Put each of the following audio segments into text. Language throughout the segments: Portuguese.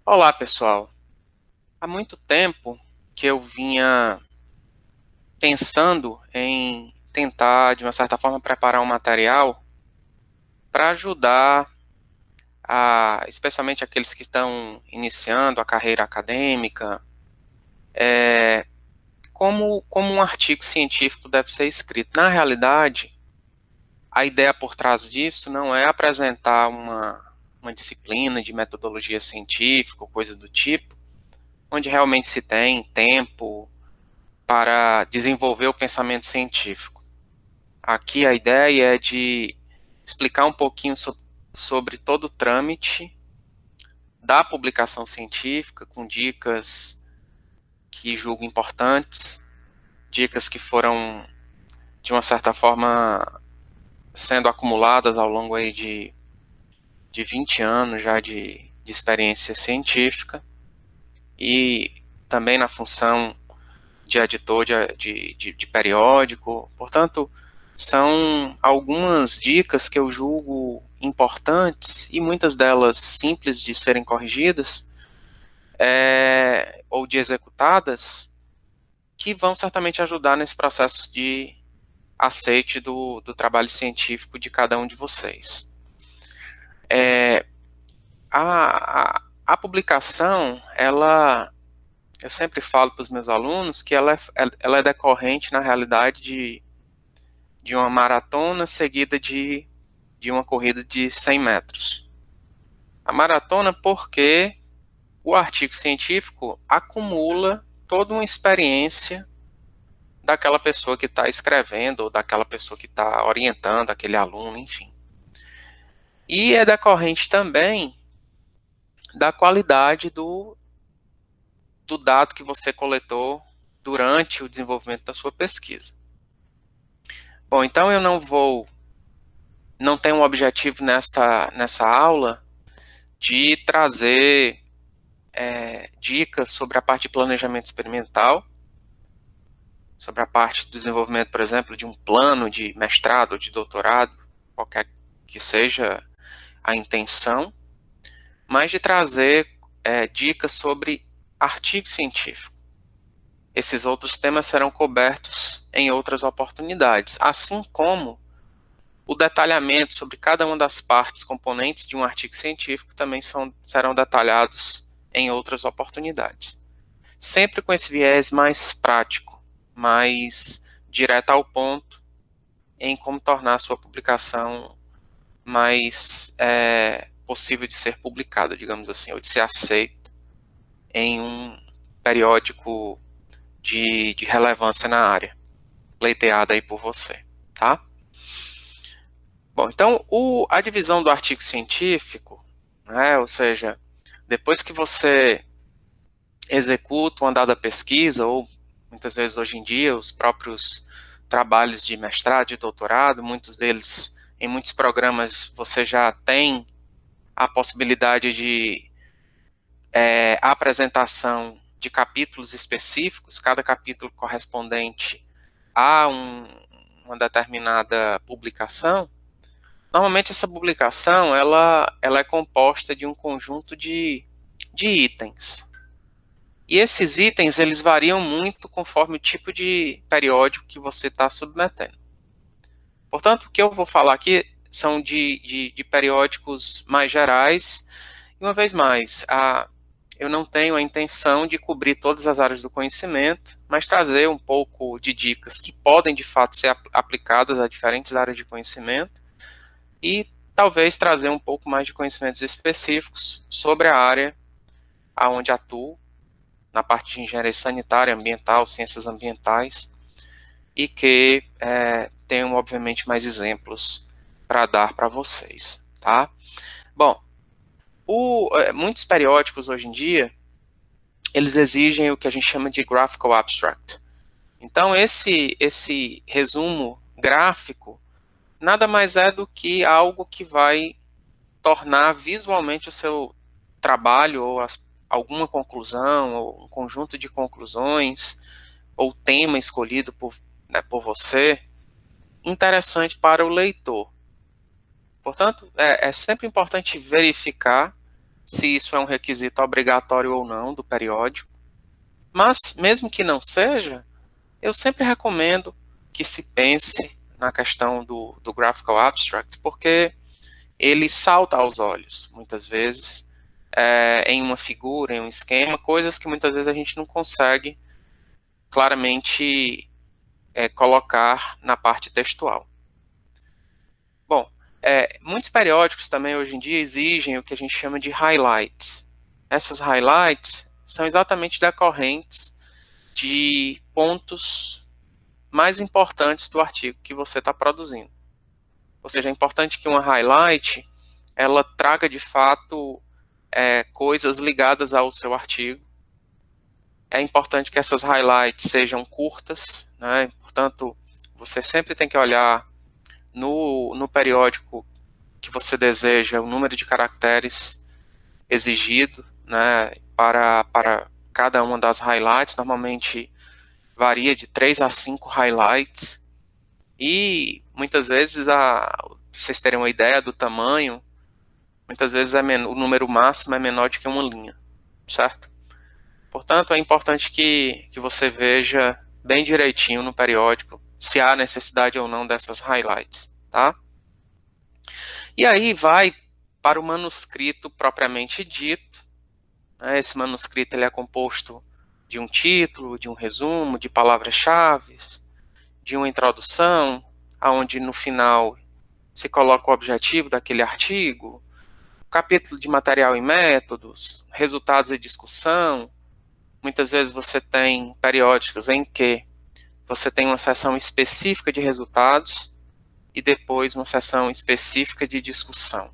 Olá, pessoal. Há muito tempo que eu vinha pensando em tentar, de uma certa forma, preparar um material para ajudar especialmente aqueles que estão iniciando a carreira acadêmica, como um artigo científico deve ser escrito. Na realidade, a ideia por trás disso não é apresentar uma disciplina de metodologia científica ou coisa do tipo, onde realmente se tem tempo para desenvolver o pensamento científico. Aqui a ideia é de explicar um pouquinho sobre todo o trâmite da publicação científica, com dicas que julgo importantes, dicas que foram, de uma certa forma, sendo acumuladas ao longo aí de 20 anos já de experiência científica, e também na função de editor de periódico. Portanto, são algumas dicas que eu julgo importantes e muitas delas simples de serem corrigidas ou de executadas, que vão certamente ajudar nesse processo de aceite do trabalho científico de cada um de vocês. A publicação, eu sempre falo para os meus alunos que ela é decorrente, na realidade, de uma maratona seguida de uma corrida de 100 metros. A maratona porque o artigo científico acumula toda uma experiência daquela pessoa que está escrevendo ou daquela pessoa que está orientando aquele aluno, enfim. E é decorrente também da qualidade do dado que você coletou durante o desenvolvimento da sua pesquisa. Bom, então eu não tenho um objetivo nessa aula de trazer dicas sobre a parte de planejamento experimental, sobre a parte do desenvolvimento, por exemplo, de um plano de mestrado ou de doutorado, qualquer que seja a intenção, mas de trazer dicas sobre artigo científico. Esses outros temas serão cobertos em outras oportunidades, assim como o detalhamento sobre cada uma das partes componentes de um artigo científico também serão detalhados em outras oportunidades. Sempre com esse viés mais prático, mais direto ao ponto, em como tornar a sua publicação mais possível de ser publicada, digamos assim, ou de ser aceita em um periódico de relevância na área, pleiteada aí por você, tá? Bom, então a divisão do artigo científico, né, ou seja, depois que você executa uma dada pesquisa, ou muitas vezes hoje em dia os próprios trabalhos de mestrado, de doutorado, muitos deles, em muitos programas, você já tem a possibilidade de apresentação de capítulos específicos, cada capítulo correspondente a uma determinada publicação. Normalmente essa publicação ela é composta de um conjunto de itens. E esses itens eles variam muito conforme o tipo de periódico que você está submetendo. Portanto, o que eu vou falar aqui são de periódicos mais gerais. E uma vez mais, eu não tenho a intenção de cobrir todas as áreas do conhecimento, mas trazer um pouco de dicas que podem de fato ser aplicadas a diferentes áreas de conhecimento e talvez trazer um pouco mais de conhecimentos específicos sobre a área aonde atuo, na parte de engenharia sanitária, ambiental, ciências ambientais, e que tenham, obviamente, mais exemplos para dar para vocês, tá? Bom, muitos periódicos hoje em dia, eles exigem o que a gente chama de graphical abstract. Então, esse resumo gráfico nada mais é do que algo que vai tornar visualmente o seu trabalho ou alguma conclusão ou um conjunto de conclusões ou tema escolhido por você interessante para o leitor. Portanto, é sempre importante verificar se isso é um requisito obrigatório ou não do periódico. Mas, mesmo que não seja, eu sempre recomendo que se pense na questão do Graphical Abstract, porque ele salta aos olhos, muitas vezes, em uma figura, em um esquema, coisas que muitas vezes a gente não consegue claramente colocar na parte textual. Bom, muitos periódicos também hoje em dia exigem o que a gente chama de highlights. Essas highlights são exatamente decorrentes de pontos mais importantes do artigo que você está produzindo. Ou seja, é importante que uma highlight ela traga de fato coisas ligadas ao seu artigo. É importante que essas highlights sejam curtas, né? Portanto, você sempre tem que olhar no periódico que você deseja o número de caracteres exigido, né, para cada uma das highlights. Normalmente varia de 3 a 5 highlights, e muitas vezes, para vocês terem uma ideia do tamanho, muitas vezes o número máximo é menor do que uma linha, certo? Portanto, é importante que você veja bem direitinho no periódico se há necessidade ou não dessas highlights, tá? E aí vai para o manuscrito propriamente dito. Esse manuscrito ele é composto de um título, de um resumo, de palavras-chave, de uma introdução, onde no final se coloca o objetivo daquele artigo, capítulo de material e métodos, resultados e discussão. Muitas vezes você tem periódicos em que você tem uma seção específica de resultados e depois uma seção específica de discussão,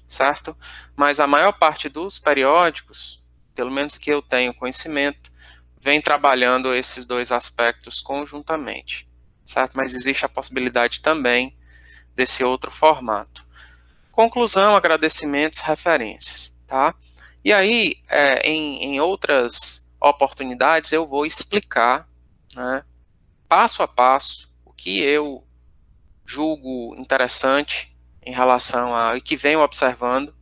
certo? Mas a maior parte dos periódicos, pelo menos que eu tenho conhecimento, vem trabalhando esses dois aspectos conjuntamente, certo? Mas existe a possibilidade também desse outro formato. Conclusão, agradecimentos, referências, tá? E aí, em outras oportunidades, eu vou explicar, né, passo a passo, o que eu julgo interessante em relação a, e que venho observando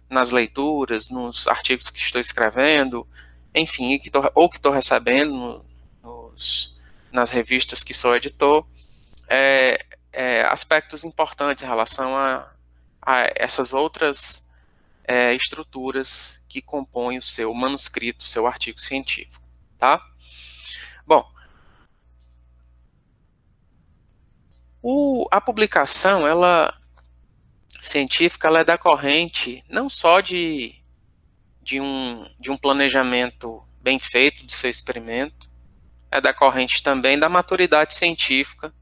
nas leituras, nos artigos que estou escrevendo, enfim, ou que estou recebendo nas revistas que sou editor, aspectos importantes em relação a essas outras estruturas que compõem o seu manuscrito, o seu artigo científico, tá? Bom, a publicação, científica, ela é decorrente não só de um planejamento bem feito do seu experimento, é decorrente também da maturidade científica,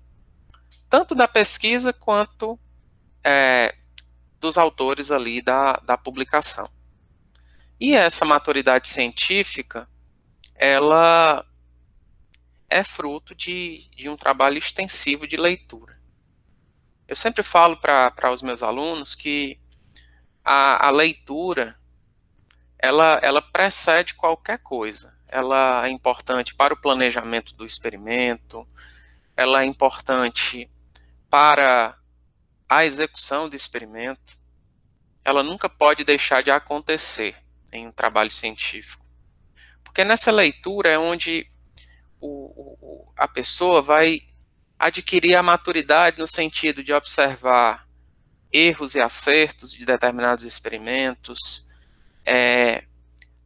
tanto da pesquisa quanto dos autores ali da publicação. E essa maturidade científica, ela é fruto de um trabalho extensivo de leitura. Eu sempre falo para os meus alunos que a leitura, ela precede qualquer coisa. Ela é importante para o planejamento do experimento, ela é importante para a execução do experimento, ela nunca pode deixar de acontecer em um trabalho científico. Porque nessa leitura é onde a pessoa vai adquirir a maturidade no sentido de observar erros e acertos de determinados experimentos,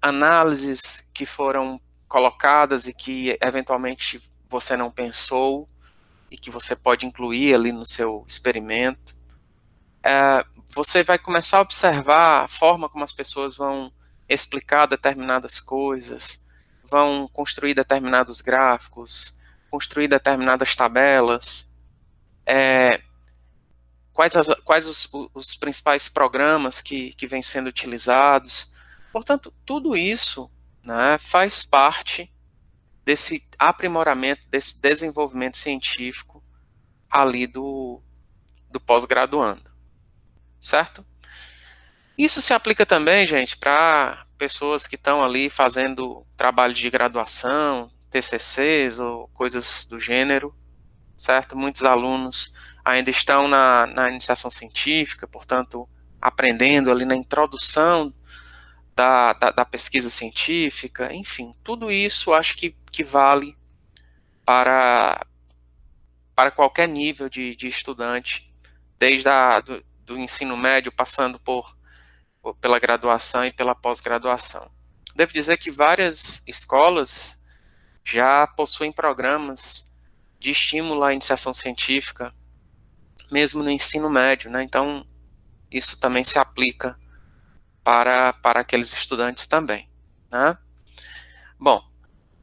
análises que foram colocadas e que eventualmente você não pensou e que você pode incluir ali no seu experimento. Você vai começar a observar a forma como as pessoas vão explicar determinadas coisas, vão construir determinados gráficos, construir determinadas tabelas, quais os principais programas que vêm sendo utilizados. Portanto, tudo isso, né, faz parte desse aprimoramento, desse desenvolvimento científico ali do pós-graduando, certo? Isso se aplica também, gente, para pessoas que estão ali fazendo trabalho de graduação, TCCs ou coisas do gênero, certo? Muitos alunos ainda estão na iniciação científica, portanto, aprendendo ali na introdução da pesquisa científica, enfim, tudo isso acho que vale para qualquer nível de estudante, desde do ensino médio, passando pela graduação e pela pós-graduação. Devo dizer que várias escolas já possuem programas de estímulo à iniciação científica, mesmo no ensino médio, né? Então, isso também se aplica para aqueles estudantes também, né? Bom,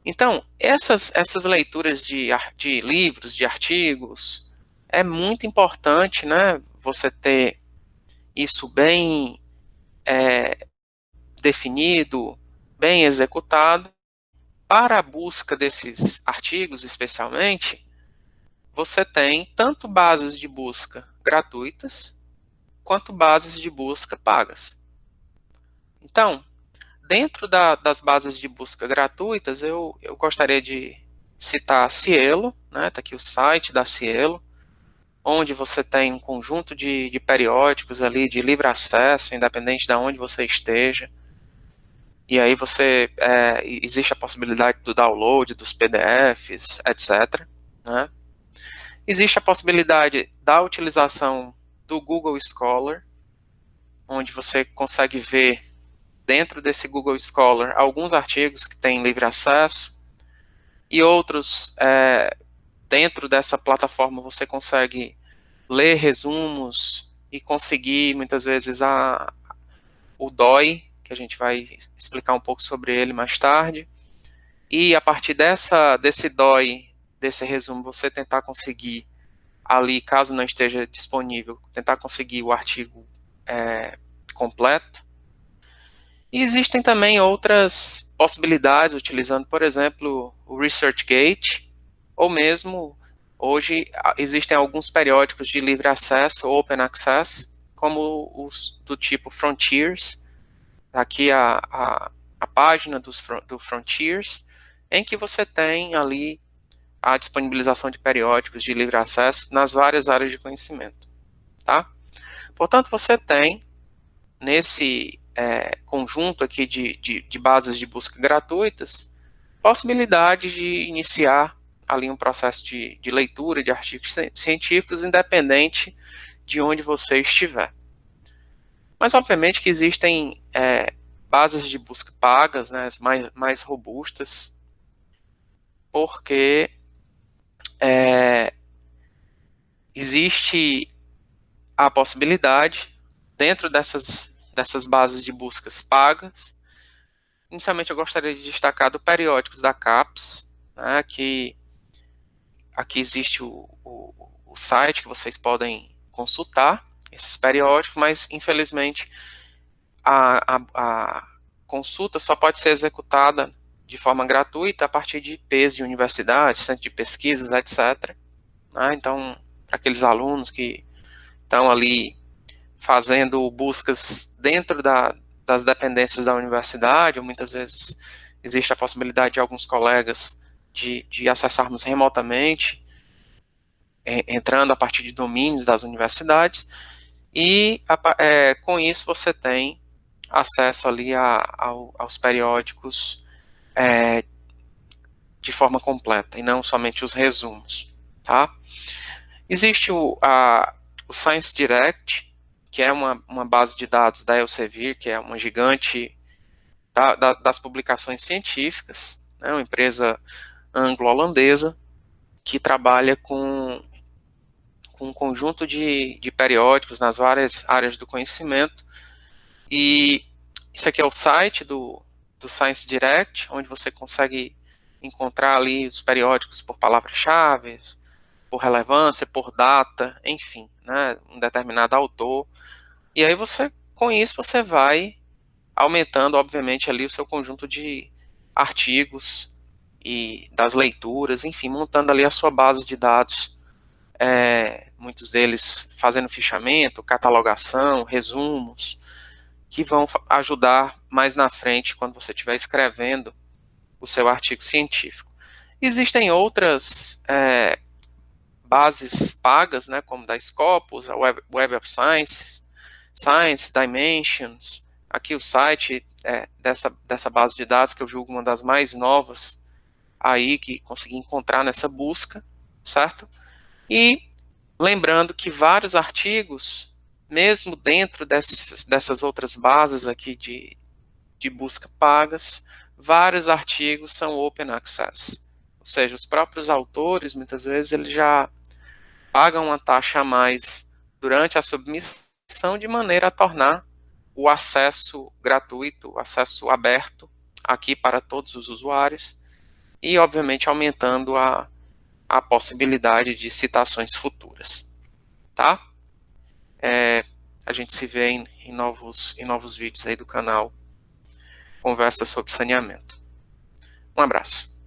então, essas leituras de livros, de artigos, é muito importante, né, você ter isso bem definido, bem executado. Para a busca desses artigos, especialmente, você tem tanto bases de busca gratuitas, quanto bases de busca pagas. Então, dentro das bases de busca gratuitas, eu gostaria de citar a Cielo, né? Tá aqui o site da Cielo, onde você tem um conjunto de periódicos ali de livre acesso, independente de onde você esteja. E aí existe a possibilidade do download dos PDFs, etc. Né? Existe a possibilidade da utilização do Google Scholar, onde você consegue ver dentro desse Google Scholar alguns artigos que têm livre acesso e outros dentro dessa plataforma você consegue ler resumos e conseguir muitas vezes o DOI, que a gente vai explicar um pouco sobre ele mais tarde, e a partir desse DOI, desse resumo, você tentar conseguir ali, caso não esteja disponível, tentar conseguir o artigo completo. E existem também outras possibilidades, utilizando, por exemplo, o ResearchGate, ou mesmo, hoje, existem alguns periódicos de livre acesso, Open Access, como os do tipo Frontiers. Aqui a página do Frontiers, em que você tem ali a disponibilização de periódicos de livre acesso nas várias áreas de conhecimento. Tá? Portanto, você tem, nesse conjunto aqui de bases de busca gratuitas, possibilidade de iniciar ali um processo de leitura de artigos científicos, independente de onde você estiver. Mas, obviamente, que existem bases de busca pagas, né, mais robustas, porque existe a possibilidade, dentro dessas bases de buscas pagas, inicialmente eu gostaria de destacar do periódicos da CAPES, né, que aqui existe o site que vocês podem consultar esses periódicos, mas infelizmente a consulta só pode ser executada de forma gratuita a partir de IPs de universidades, centros de pesquisas, etc. Né? Então, para aqueles alunos que estão ali fazendo buscas dentro das dependências da universidade, ou muitas vezes existe a possibilidade de alguns colegas de acessarmos remotamente, entrando a partir de domínios das universidades, e com isso você tem acesso ali aos periódicos de forma completa, e não somente os resumos. Tá? Existe o Science Direct, que é uma base de dados da Elsevier, que é uma gigante das publicações científicas, né, uma empresa anglo-holandesa, que trabalha com um conjunto de periódicos nas várias áreas do conhecimento. E isso aqui é o site do Science Direct, onde você consegue encontrar ali os periódicos por palavras-chave, por relevância, por data, enfim, né, um determinado autor. E aí com isso você vai aumentando, obviamente, ali o seu conjunto de artigos e das leituras, enfim, montando ali a sua base de dados, muitos deles fazendo fichamento, catalogação, resumos, que vão ajudar mais na frente quando você estiver escrevendo o seu artigo científico. Existem outras bases pagas, né, como da Scopus, a Web of Science, Science Dimensions. Aqui o site dessa base de dados, que eu julgo uma das mais novas aí que consegui encontrar nessa busca, certo? E lembrando que vários artigos, mesmo dentro dessas outras bases aqui de busca pagas, vários artigos são open access. Ou seja, os próprios autores, muitas vezes, eles já pagam uma taxa a mais durante a submissão, de maneira a tornar o acesso gratuito, o acesso aberto aqui para todos os usuários e, obviamente, aumentando a possibilidade de citações futuras, tá? A gente se vê em novos vídeos aí do canal Conversa sobre Saneamento. Um abraço.